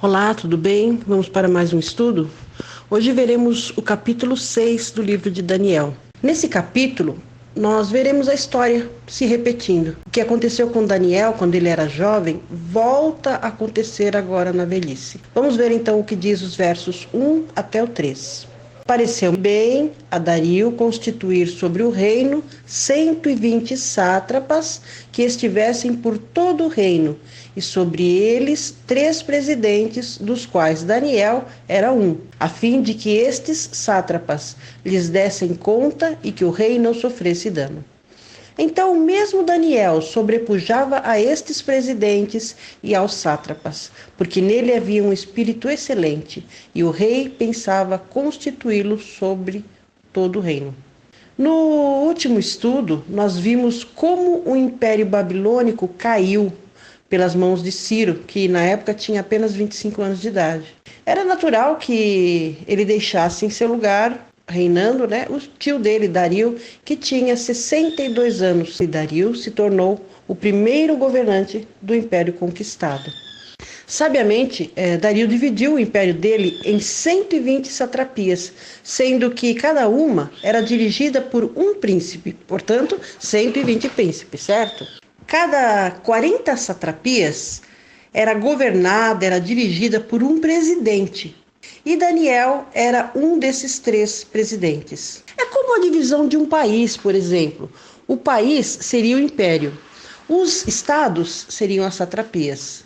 Olá, tudo bem? Vamos para mais um estudo? Hoje veremos o capítulo 6 do livro de Daniel. Nesse capítulo, nós veremos a história se repetindo. O que aconteceu com Daniel quando ele era jovem, volta a acontecer agora na velhice. Vamos ver então o que diz os versos 1 até o 3. Pareceu bem a Dario constituir sobre o reino 120 sátrapas que estivessem por todo o reino, e sobre eles 3 presidentes, dos quais Daniel era um, a fim de que estes sátrapas lhes dessem conta e que o rei não sofresse dano. Então, mesmo Daniel sobrepujava a estes presidentes e aos sátrapas, porque nele havia um espírito excelente, e o rei pensava constituí-lo sobre todo o reino. No último estudo, nós vimos como o Império Babilônico caiu pelas mãos de Ciro, que na época tinha apenas 25 anos de idade. Era natural que ele deixasse em seu lugar, reinando, o tio dele, Dario, que tinha 62 anos. E Dario se tornou o primeiro governante do Império conquistado. Sabiamente, Dario dividiu o império dele em 120 satrapias, sendo que cada uma era dirigida por um príncipe, portanto, 120 príncipes, certo? Cada 40 satrapias era governada, era dirigida por um presidente. E Daniel era um desses 3 presidentes. É como a divisão de um país, por exemplo. O país seria o império. Os estados seriam as satrapias.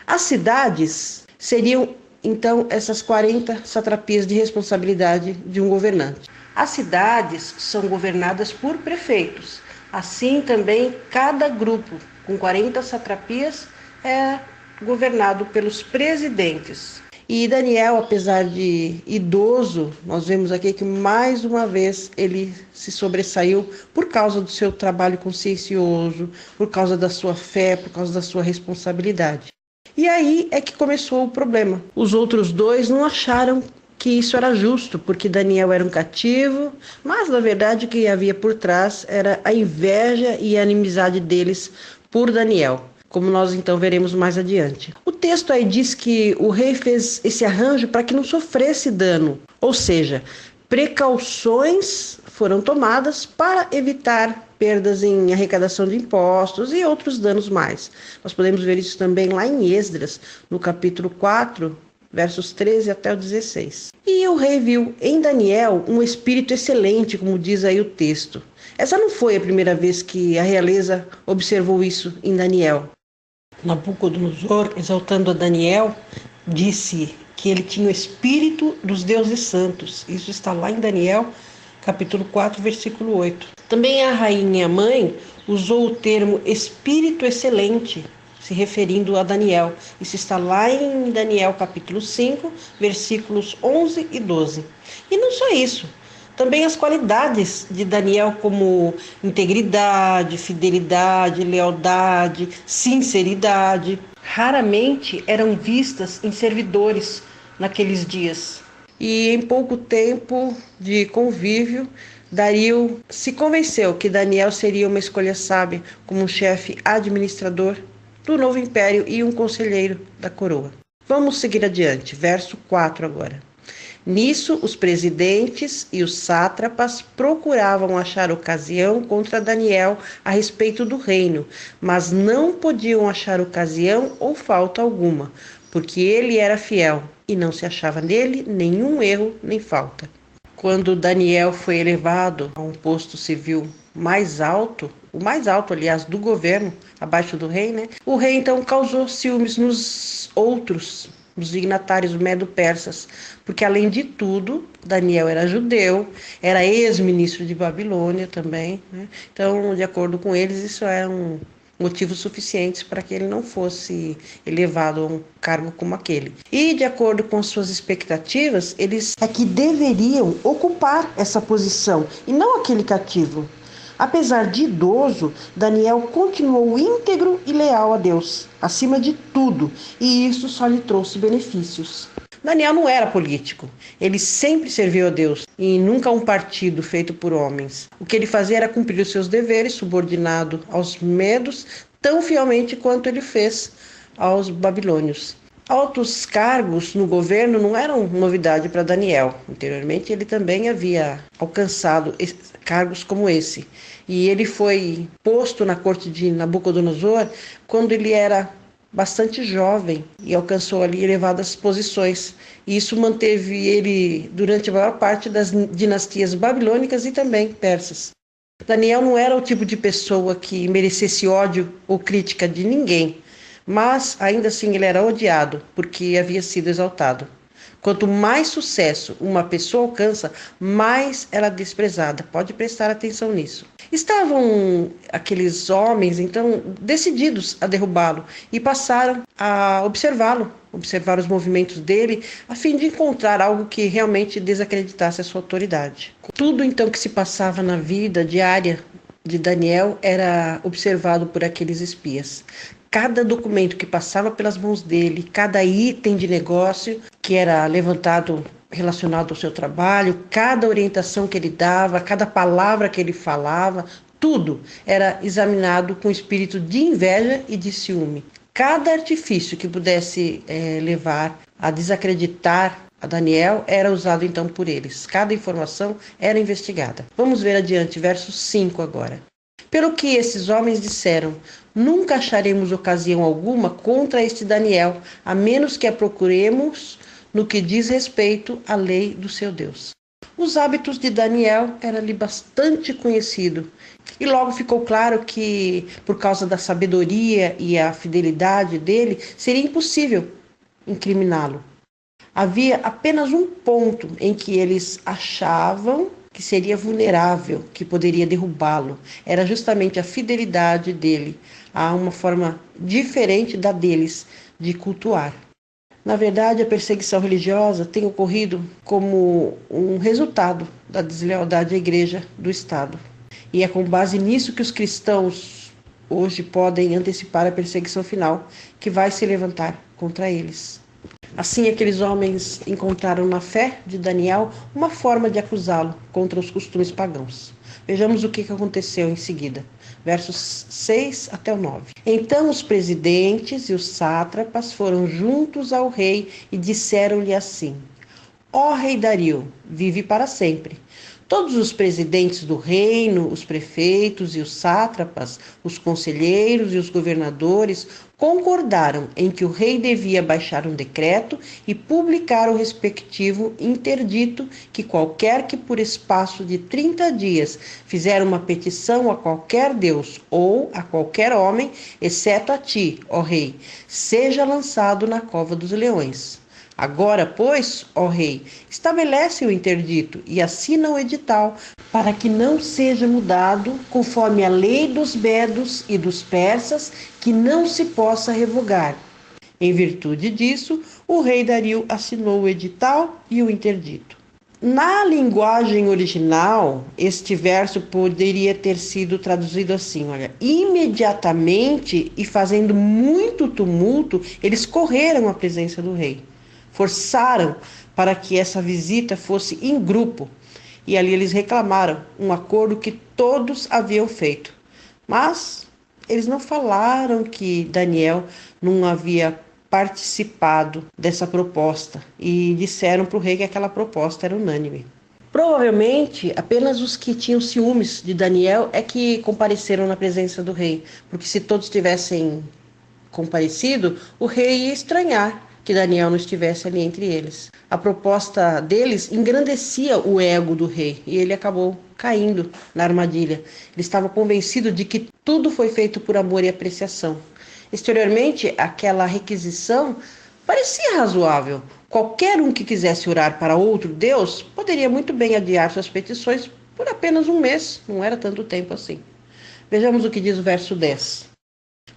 As cidades seriam, então, essas 40 satrapias de responsabilidade de um governante. As cidades são governadas por prefeitos. Assim também, cada grupo com 40 satrapias é governado pelos presidentes. E Daniel, apesar de idoso, nós vemos aqui que mais uma vez ele se sobressaiu por causa do seu trabalho consciencioso, por causa da sua fé, por causa da sua responsabilidade. E aí é que começou o problema. Os outros 2 não acharam que isso era justo, porque Daniel era um cativo, mas na verdade o que havia por trás era a inveja e a inimizade deles por Daniel, como nós então veremos mais adiante. O texto aí diz que o rei fez esse arranjo para que não sofresse dano, ou seja, precauções foram tomadas para evitar perdas em arrecadação de impostos e outros danos mais. Nós podemos ver isso também lá em Esdras, no capítulo 4, versos 13 até o 16. E o rei viu em Daniel um espírito excelente, como diz aí o texto. Essa não foi a primeira vez que a realeza observou isso em Daniel. Nabucodonosor, exaltando a Daniel, disse que ele tinha o espírito dos deuses santos. Isso está lá em Daniel, capítulo 4, versículo 8. Também a rainha mãe usou o termo espírito excelente, se referindo a Daniel. Isso está lá em Daniel, capítulo 5, versículos 11 e 12. E não só isso. Também as qualidades de Daniel, como integridade, fidelidade, lealdade, sinceridade, raramente eram vistas em servidores naqueles dias. E em pouco tempo de convívio, Dario se convenceu que Daniel seria uma escolha sábia como um chefe administrador do novo império e um conselheiro da coroa. Vamos seguir adiante, verso 4 agora. Nisso, os presidentes e os sátrapas procuravam achar ocasião contra Daniel a respeito do reino, mas não podiam achar ocasião ou falta alguma, porque ele era fiel e não se achava nele nenhum erro nem falta. Quando Daniel foi elevado a um posto civil mais alto, o mais alto, aliás, do governo, abaixo do rei, o rei então causou ciúmes nos outros, os dignatários medo-persas, porque além de tudo, Daniel era judeu, era ex-ministro de Babilônia também, Então, de acordo com eles, isso é um motivo suficiente para que ele não fosse elevado a um cargo como aquele. E, de acordo com as suas expectativas, eles é que deveriam ocupar essa posição, e não aquele cativo. Apesar de idoso, Daniel continuou íntegro e leal a Deus, acima de tudo, e isso só lhe trouxe benefícios. Daniel não era político, ele sempre serviu a Deus e nunca a um partido feito por homens. O que ele fazia era cumprir os seus deveres, subordinado aos medos, tão fielmente quanto ele fez aos babilônios. Altos cargos no governo não eram novidade para Daniel. Anteriormente, ele também havia alcançado cargos como esse. E ele foi posto na corte de Nabucodonosor quando ele era bastante jovem e alcançou ali elevadas posições. E isso manteve ele durante a maior parte das dinastias babilônicas e também persas. Daniel não era o tipo de pessoa que merecesse ódio ou crítica de ninguém. Mas, ainda assim, ele era odiado, porque havia sido exaltado. Quanto mais sucesso uma pessoa alcança, mais ela é desprezada. Pode prestar atenção nisso. Estavam aqueles homens, então, decididos a derrubá-lo e passaram a observá-lo, observar os movimentos dele, a fim de encontrar algo que realmente desacreditasse a sua autoridade. Tudo, então, que se passava na vida diária de Daniel era observado por aqueles espias. Cada documento que passava pelas mãos dele, cada item de negócio que era levantado relacionado ao seu trabalho, cada orientação que ele dava, cada palavra que ele falava, tudo era examinado com espírito de inveja e de ciúme. Cada artifício que pudesse levar a desacreditar a Daniel era usado então por eles. Cada informação era investigada. Vamos ver adiante, verso 5 agora. Pelo que esses homens disseram, nunca acharemos ocasião alguma contra este Daniel, a menos que a procuremos no que diz respeito à lei do seu Deus. Os hábitos de Daniel eram-lhe bastante conhecidos, e logo ficou claro que, por causa da sabedoria e a fidelidade dele, seria impossível incriminá-lo. Havia apenas um ponto em que eles achavam que seria vulnerável, que poderia derrubá-lo. Era justamente a fidelidade dele a uma forma diferente da deles de cultuar. Na verdade, a perseguição religiosa tem ocorrido como um resultado da deslealdade à igreja do Estado. E é com base nisso que os cristãos hoje podem antecipar a perseguição final que vai se levantar contra eles. Assim, aqueles homens encontraram na fé de Daniel uma forma de acusá-lo contra os costumes pagãos. Vejamos o que aconteceu em seguida, versos 6 até o 9. Então os presidentes e os sátrapas foram juntos ao rei e disseram-lhe assim: Ó rei Dario, vive para sempre. Todos os presidentes do reino, os prefeitos e os sátrapas, os conselheiros e os governadores concordaram em que o rei devia baixar um decreto e publicar o respectivo interdito que qualquer que por espaço de 30 dias fizer uma petição a qualquer deus ou a qualquer homem, exceto a ti, ó rei, seja lançado na cova dos leões. Agora, pois, ó rei, estabelece o interdito e assina o edital, para que não seja mudado conforme a lei dos medos e dos persas, que não se possa revogar. Em virtude disso, o rei Dario assinou o edital e o interdito. Na linguagem original, este verso poderia ter sido traduzido assim, olha, imediatamente e fazendo muito tumulto, eles correram à presença do rei. Forçaram para que essa visita fosse em grupo, e ali eles reclamaram um acordo que todos haviam feito. Mas eles não falaram que Daniel não havia participado dessa proposta e disseram para o rei que aquela proposta era unânime. Provavelmente, apenas os que tinham ciúmes de Daniel é que compareceram na presença do rei, porque se todos tivessem comparecido, o rei ia estranhar que Daniel não estivesse ali entre eles. A proposta deles engrandecia o ego do rei e ele acabou caindo na armadilha. Ele estava convencido de que tudo foi feito por amor e apreciação. Exteriormente, aquela requisição parecia razoável. Qualquer um que quisesse orar para outro Deus poderia muito bem adiar suas petições por apenas um mês, não era tanto tempo assim. Vejamos o que diz o verso 10.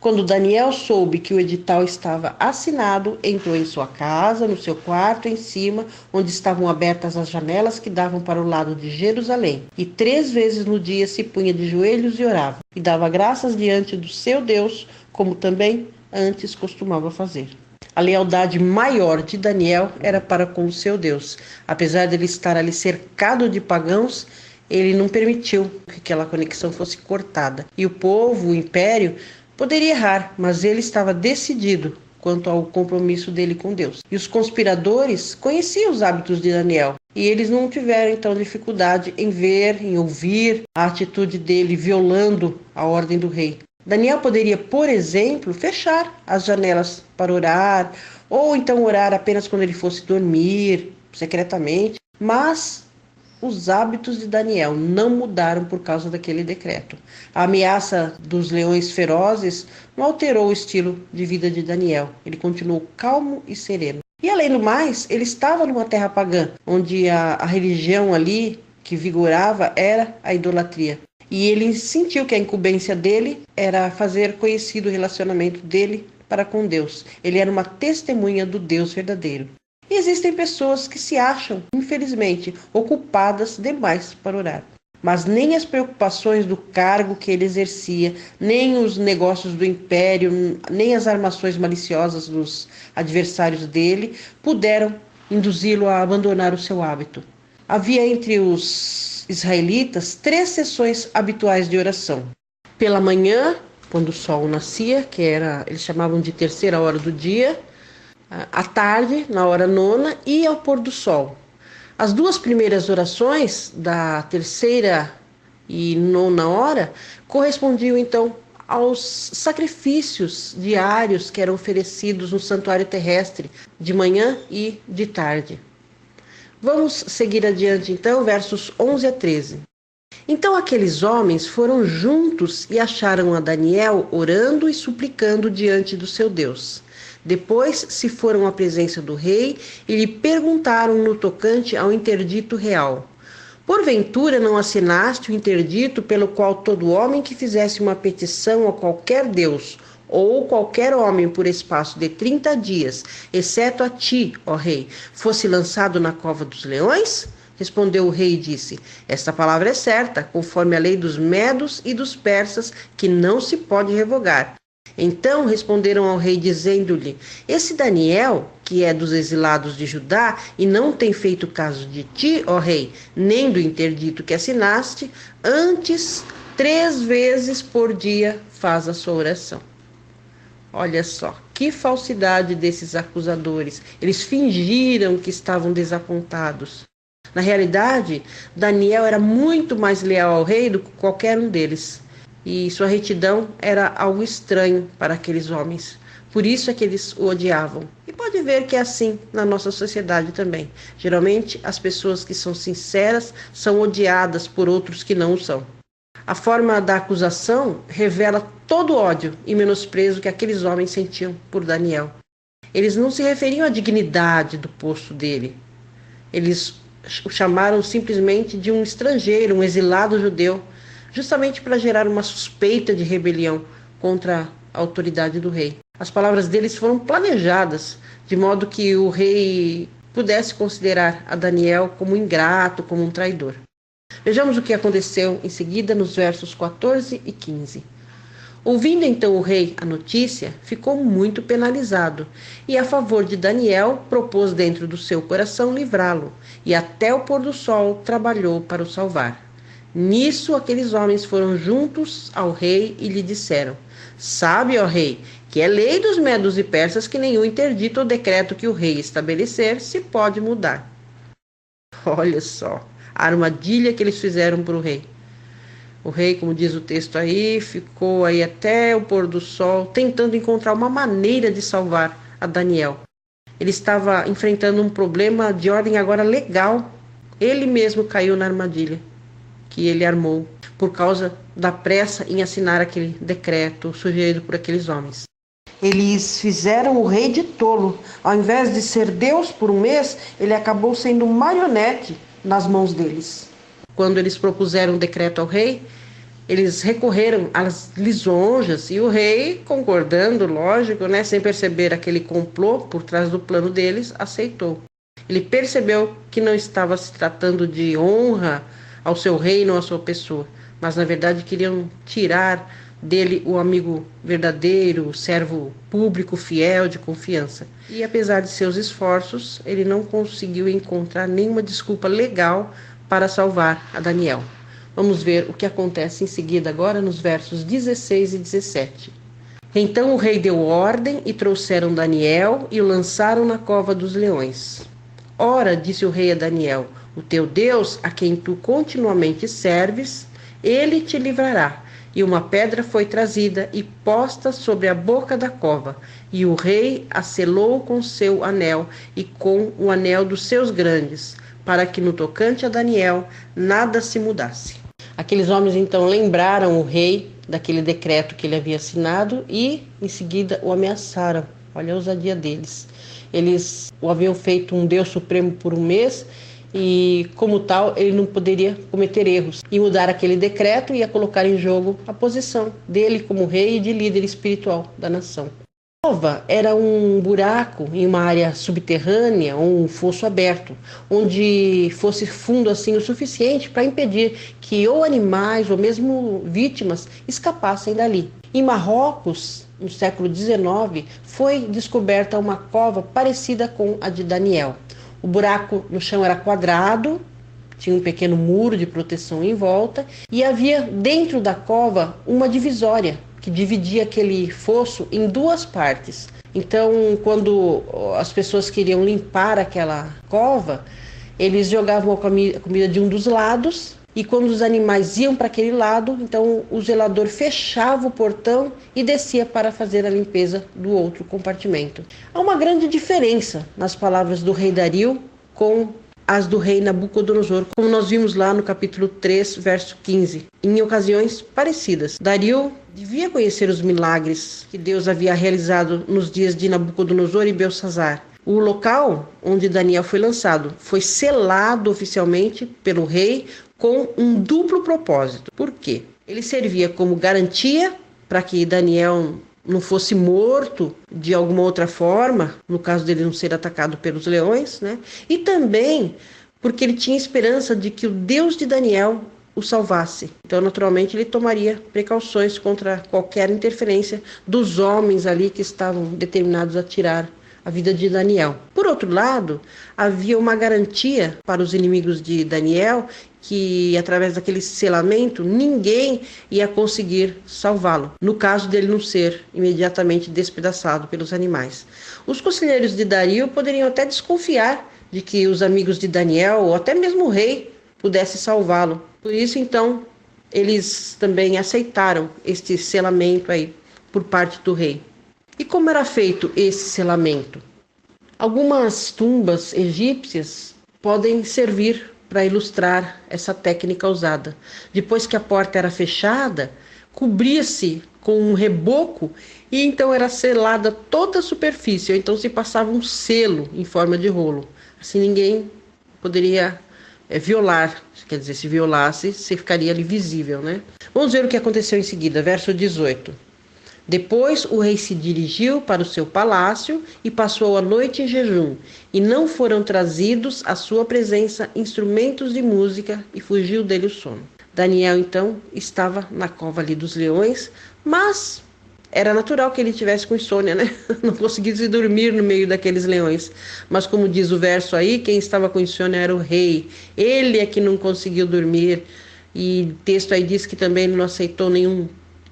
Quando Daniel soube que o edital estava assinado, entrou em sua casa, no seu quarto em cima, onde estavam abertas as janelas que davam para o lado de Jerusalém. E 3 vezes no dia se punha de joelhos e orava, e dava graças diante do seu Deus, como também antes costumava fazer. A lealdade maior de Daniel era para com o seu Deus. Apesar de ele estar ali cercado de pagãos, ele não permitiu que aquela conexão fosse cortada. E o povo, o império, poderia errar, mas ele estava decidido quanto ao compromisso dele com Deus. E os conspiradores conheciam os hábitos de Daniel, e eles não tiveram então dificuldade em ver, em ouvir a atitude dele violando a ordem do rei. Daniel poderia, por exemplo, fechar as janelas para orar, ou então orar apenas quando ele fosse dormir, secretamente, mas os hábitos de Daniel não mudaram por causa daquele decreto. A ameaça dos leões ferozes não alterou o estilo de vida de Daniel. Ele continuou calmo e sereno. E além do mais, ele estava numa terra pagã, onde a religião ali que vigorava era a idolatria. E ele sentiu que a incumbência dele era fazer conhecido o relacionamento dele para com Deus. Ele era uma testemunha do Deus verdadeiro. E existem pessoas que se acham, infelizmente, ocupadas demais para orar. Mas nem as preocupações do cargo que ele exercia, nem os negócios do império, nem as armações maliciosas dos adversários dele puderam induzi-lo a abandonar o seu hábito. Havia entre os israelitas 3 sessões habituais de oração. Pela manhã, quando o sol nascia, que eles chamavam de terceira hora do dia, à tarde, na hora 9ª, e ao pôr do sol. As 2 primeiras orações, da terceira e 9ª hora, correspondiam então aos sacrifícios diários que eram oferecidos no santuário terrestre, de manhã e de tarde. Vamos seguir adiante então, versos 11 a 13. Então aqueles homens foram juntos e acharam a Daniel orando e suplicando diante do seu Deus. Depois se foram à presença do rei e lhe perguntaram no tocante ao interdito real: porventura não assinaste o interdito pelo qual todo homem que fizesse uma petição a qualquer Deus ou qualquer homem por espaço de 30 dias, exceto a ti, ó rei, fosse lançado na cova dos leões? Respondeu o rei e disse: esta palavra é certa, conforme a lei dos medos e dos persas, que não se pode revogar. Então responderam ao rei, dizendo-lhe: esse Daniel, que é dos exilados de Judá, e não tem feito caso de ti, ó rei, nem do interdito que assinaste, antes 3 vezes por dia faz a sua oração. Olha só, que falsidade desses acusadores. Eles fingiram que estavam desapontados. Na realidade, Daniel era muito mais leal ao rei do que qualquer um deles. E sua retidão era algo estranho para aqueles homens. Por isso é que eles o odiavam. E pode ver que é assim na nossa sociedade também. Geralmente, as pessoas que são sinceras são odiadas por outros que não o são. A forma da acusação revela todo o ódio e menosprezo que aqueles homens sentiam por Daniel. Eles não se referiam à dignidade do posto dele. Eles o chamaram simplesmente de um estrangeiro, um exilado judeu, justamente para gerar uma suspeita de rebelião contra a autoridade do rei. As palavras deles foram planejadas, de modo que o rei pudesse considerar a Daniel como ingrato, como um traidor. Vejamos o que aconteceu em seguida nos versos 14 e 15. Ouvindo então o rei a notícia, ficou muito penalizado, e a favor de Daniel propôs dentro do seu coração livrá-lo, e até o pôr do sol trabalhou para o salvar. Nisso aqueles homens foram juntos ao rei e lhe disseram: sabe, ó rei, que é lei dos medos e persas que nenhum interdito ou decreto que o rei estabelecer se pode mudar. Olha só a armadilha que eles fizeram para o rei. O rei, como diz o texto aí, ficou aí até o pôr do sol, tentando encontrar uma maneira de salvar a Daniel. Ele estava enfrentando um problema de ordem agora legal. Ele mesmo caiu na armadilha que ele armou por causa da pressa em assinar aquele decreto sugerido por aqueles homens. Eles fizeram o rei de tolo. Ao invés de ser Deus por um mês, ele acabou sendo um marionete nas mãos deles. Quando eles propuseram o decreto ao rei, eles recorreram às lisonjas e o rei, concordando, lógico, sem perceber aquele complô por trás do plano deles, aceitou. Ele percebeu que não estava se tratando de honra ao seu reino ou à sua pessoa, mas na verdade queriam tirar dele o amigo verdadeiro, o servo público, fiel, de confiança. E apesar de seus esforços, ele não conseguiu encontrar nenhuma desculpa legal para salvar a Daniel. Vamos ver o que acontece em seguida agora nos versos 16 e 17. Então o rei deu ordem e trouxeram Daniel e o lançaram na cova dos leões. Ora, disse o rei a Daniel, o teu Deus, a quem tu continuamente serves, ele te livrará. E uma pedra foi trazida e posta sobre a boca da cova, e o rei a selou com seu anel e com o anel dos seus grandes, para que no tocante a Daniel nada se mudasse. Aqueles homens então lembraram o rei daquele decreto que ele havia assinado e em seguida o ameaçaram. Olha a ousadia deles. Eles o haviam feito um Deus supremo por um mês e, como tal, ele não poderia cometer erros. E mudar aquele decreto ia colocar em jogo a posição dele como rei e de líder espiritual da nação. A cova era um buraco em uma área subterrânea, um fosso aberto, onde fosse fundo assim o suficiente para impedir que ou animais ou mesmo vítimas escapassem dali. Em Marrocos, no século XIX, foi descoberta uma cova parecida com a de Daniel. O buraco no chão era quadrado, tinha um pequeno muro de proteção em volta e havia dentro da cova uma divisória que dividia aquele fosso em duas partes. Então, quando as pessoas queriam limpar aquela cova, eles jogavam a comida de um dos lados e quando os animais iam para aquele lado, então o zelador fechava o portão e descia para fazer a limpeza do outro compartimento. Há uma grande diferença nas palavras do rei Dario com as do rei Nabucodonosor, como nós vimos lá no capítulo 3, verso 15, em ocasiões parecidas. Dario devia conhecer os milagres que Deus havia realizado nos dias de Nabucodonosor e Belsazar. O local onde Daniel foi lançado foi selado oficialmente pelo rei com um duplo propósito. Por quê? Ele servia como garantia para que Daniel não fosse morto de alguma outra forma, no caso dele não ser atacado pelos leões, né? E também porque ele tinha esperança de que o Deus de Daniel o salvasse. Então, naturalmente, ele tomaria precauções contra qualquer interferência dos homens ali que estavam determinados a tirar a vida de Daniel. Por outro lado, havia uma garantia para os inimigos de Daniel que, através daquele selamento, ninguém ia conseguir salvá-lo, no caso dele não ser imediatamente despedaçado pelos animais. Os conselheiros de Dario poderiam até desconfiar de que os amigos de Daniel, ou até mesmo o rei, pudesse salvá-lo. Por isso, então, eles também aceitaram este selamento aí por parte do rei. E como era feito esse selamento? Algumas tumbas egípcias podem servir para ilustrar essa técnica usada. Depois que a porta era fechada, cobria-se com um reboco e então era selada toda a superfície, ou então se passava um selo em forma de rolo. Assim ninguém poderia violar, quer dizer, se violasse, você ficaria ali visível, né? Vamos ver o que aconteceu em seguida, verso 18. Depois o rei se dirigiu para o seu palácio e passou a noite em jejum, e não foram trazidos à sua presença instrumentos de música, e fugiu dele o sono. Daniel, então, estava na cova ali dos leões, mas era natural que ele tivesse com insônia, né? Não conseguisse dormir no meio daqueles leões. Mas como diz o verso aí, quem estava com insônia era o rei. Ele é que não conseguiu dormir, e o texto aí diz que também não aceitou nenhum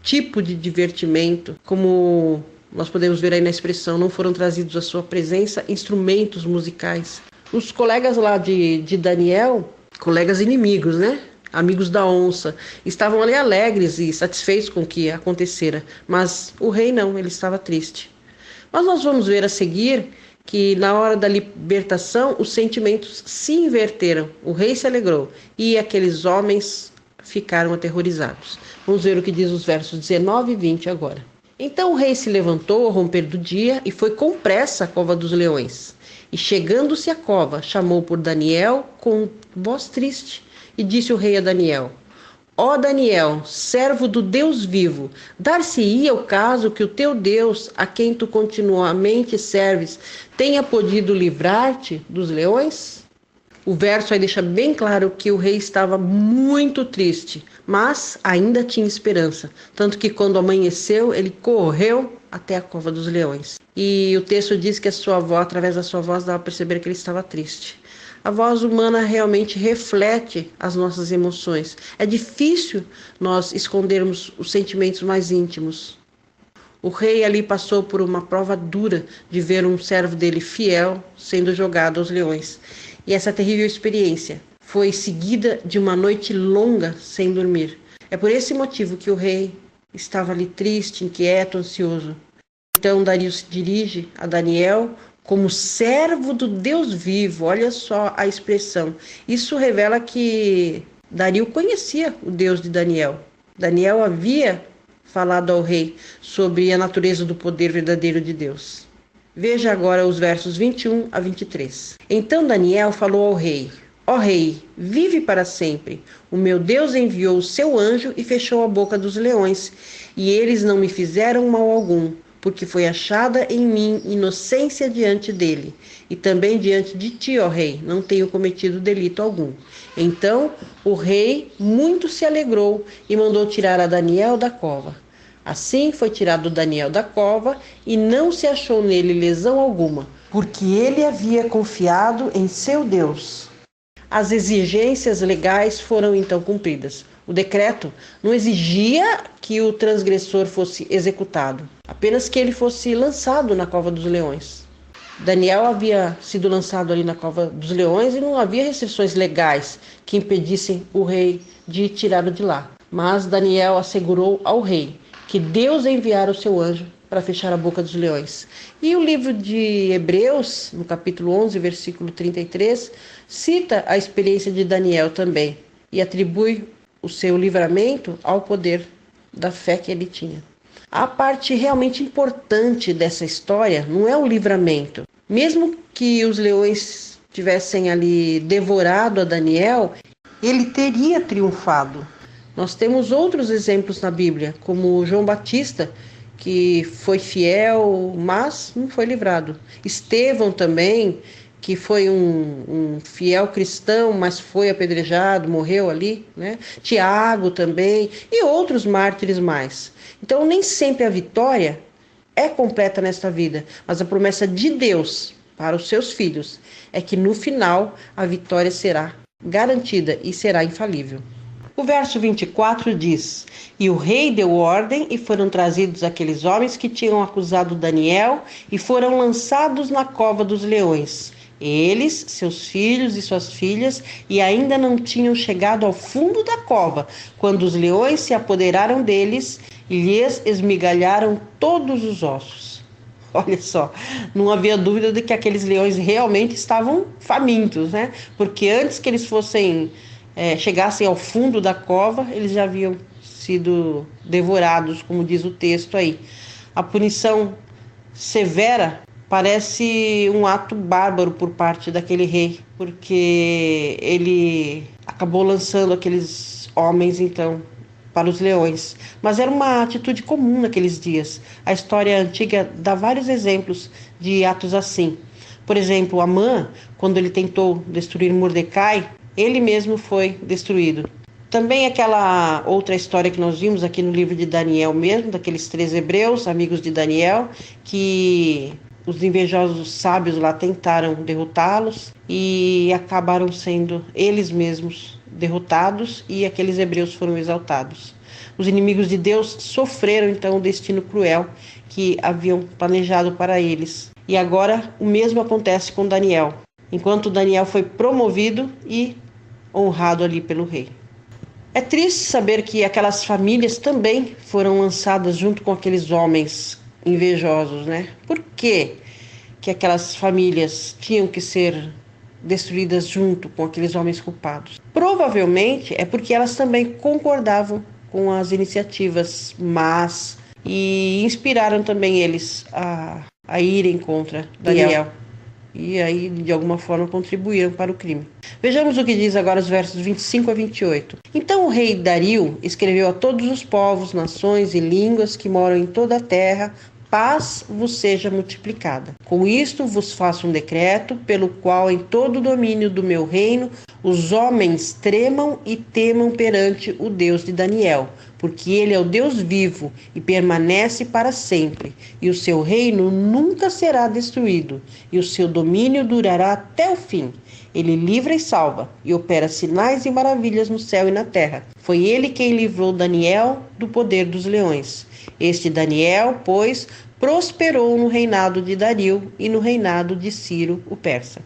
tipo de divertimento, como nós podemos ver aí na expressão, não foram trazidos à sua presença instrumentos musicais. Os colegas lá de Daniel, colegas inimigos, né? Amigos da onça, estavam ali alegres e satisfeitos com o que acontecera, mas o rei não, ele estava triste. Mas nós vamos ver a seguir que na hora da libertação os sentimentos se inverteram, o rei se alegrou e aqueles homens ficaram aterrorizados. Vamos ver o que diz os versos 19 e 20 agora. Então o rei se levantou ao romper do dia e foi com pressa à cova dos leões. E chegando-se à cova, chamou por Daniel com voz triste. E disse o rei a Daniel: Ó Daniel, servo do Deus vivo, dar-se-ia o caso que o teu Deus, a quem tu continuamente serves, tenha podido livrar-te dos leões? O verso aí deixa bem claro que o rei estava muito triste, mas ainda tinha esperança. Tanto que quando amanheceu, ele correu até a cova dos leões. E o texto diz que através da sua voz, dava a perceber que ele estava triste. A voz humana realmente reflete as nossas emoções. É difícil nós escondermos os sentimentos mais íntimos. O rei ali passou por uma prova dura de ver um servo dele fiel sendo jogado aos leões. E essa terrível experiência foi seguida de uma noite longa sem dormir. É por esse motivo que o rei estava ali triste, inquieto, ansioso. Então Dario se dirige a Daniel como servo do Deus vivo. Olha só a expressão. Isso revela que Dario conhecia o Deus de Daniel. Daniel havia falado ao rei sobre a natureza do poder verdadeiro de Deus. Veja agora os versos 21 a 23. Então Daniel falou ao rei: Ó rei, vive para sempre. O meu Deus enviou o seu anjo e fechou a boca dos leões, e eles não me fizeram mal algum, porque foi achada em mim inocência diante dele, e também diante de ti, ó rei, não tenho cometido delito algum. Então o rei muito se alegrou e mandou tirar a Daniel da cova. Assim foi tirado Daniel da cova e não se achou nele lesão alguma, porque ele havia confiado em seu Deus. As exigências legais foram então cumpridas. O decreto não exigia que o transgressor fosse executado, apenas que ele fosse lançado na cova dos leões. Daniel havia sido lançado ali na cova dos leões e não havia restrições legais que impedissem o rei de tirá-lo de lá. Mas Daniel assegurou ao rei que Deus enviara o seu anjo para fechar a boca dos leões. E o livro de Hebreus, no capítulo 11, versículo 33, cita a experiência de Daniel também e atribui o seu livramento ao poder da fé que ele tinha. A parte realmente importante dessa história não é o livramento. Mesmo que os leões tivessem ali devorado a Daniel, ele teria triunfado. Nós temos outros exemplos na Bíblia, como João Batista, que foi fiel, mas não foi livrado. Estevão também, que foi um fiel cristão, mas foi apedrejado, morreu ali, né? Tiago também, e outros mártires mais. Então, nem sempre a vitória é completa nesta vida, mas a promessa de Deus para os seus filhos é que no final a vitória será garantida e será infalível. O verso 24 diz: E o rei deu ordem, e foram trazidos aqueles homens que tinham acusado Daniel, e foram lançados na cova dos leões. Eles, seus filhos e suas filhas, e ainda não tinham chegado ao fundo da cova, quando os leões se apoderaram deles e lhes esmigalharam todos os ossos. Olha só, não havia dúvida de que aqueles leões realmente estavam famintos, né? Porque antes que eles chegassem ao fundo da cova, eles já haviam sido devorados, como diz o texto aí. A punição severa parece um ato bárbaro por parte daquele rei, porque ele acabou lançando aqueles homens, então, para os leões. Mas era uma atitude comum naqueles dias. A história antiga dá vários exemplos de atos assim. Por exemplo, Amã, quando ele tentou destruir Mordecai, ele mesmo foi destruído. Também aquela outra história que nós vimos aqui no livro de Daniel mesmo, daqueles 3 hebreus, amigos de Daniel, que os invejosos sábios lá tentaram derrotá-los e acabaram sendo eles mesmos derrotados e aqueles hebreus foram exaltados. Os inimigos de Deus sofreram então o destino cruel que haviam planejado para eles. E agora o mesmo acontece com Daniel, enquanto Daniel foi promovido e honrado ali pelo rei. É triste saber que aquelas famílias também foram lançadas junto com aqueles homens invejosos, né? Por que aquelas famílias tinham que ser destruídas junto com aqueles homens culpados? Provavelmente é porque elas também concordavam com as iniciativas más e inspiraram também eles a irem contra Daniel. E aí, de alguma forma, contribuíram para o crime. Vejamos o que diz agora os versos 25 a 28. Então o rei Dario escreveu a todos os povos, nações e línguas que moram em toda a terra: paz vos seja multiplicada. Com isto vos faço um decreto, pelo qual em todo o domínio do meu reino os homens tremam e temam perante o Deus de Daniel, porque ele é o Deus vivo e permanece para sempre, e o seu reino nunca será destruído, e o seu domínio durará até o fim. Ele livra e salva, e opera sinais e maravilhas no céu e na terra. Foi ele quem livrou Daniel do poder dos leões. Este Daniel, pois, prosperou no reinado de Dario e no reinado de Ciro, o persa.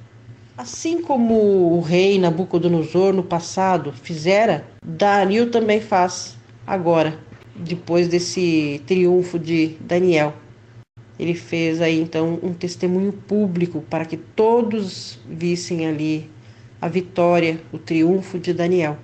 Assim como o rei Nabucodonosor no passado fizera, Dario também faz agora, depois desse triunfo de Daniel. Ele fez aí então um testemunho público para que todos vissem ali a vitória, o triunfo de Daniel.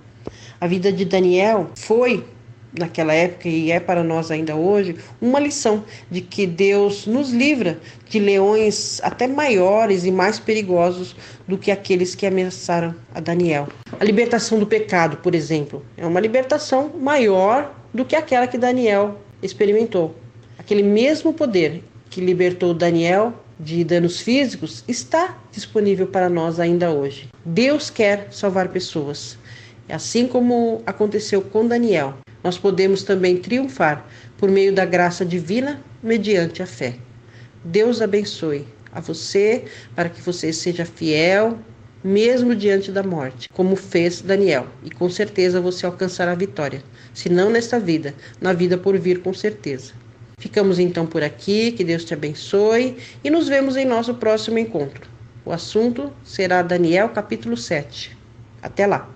A vida de Daniel foi, naquela época e é para nós ainda hoje, uma lição de que Deus nos livra de leões até maiores e mais perigosos do que aqueles que ameaçaram a Daniel. A libertação do pecado, por exemplo, é uma libertação maior do que aquela que Daniel experimentou. Aquele mesmo poder que libertou Daniel de danos físicos está disponível para nós ainda hoje. Deus quer salvar pessoas. Assim como aconteceu com Daniel, nós podemos também triunfar por meio da graça divina mediante a fé. Deus abençoe a você para que você seja fiel mesmo diante da morte, como fez Daniel, e com certeza você alcançará a vitória, se não nesta vida, na vida por vir com certeza. Ficamos então por aqui, que Deus te abençoe e nos vemos em nosso próximo encontro. O assunto será Daniel capítulo 7. Até lá!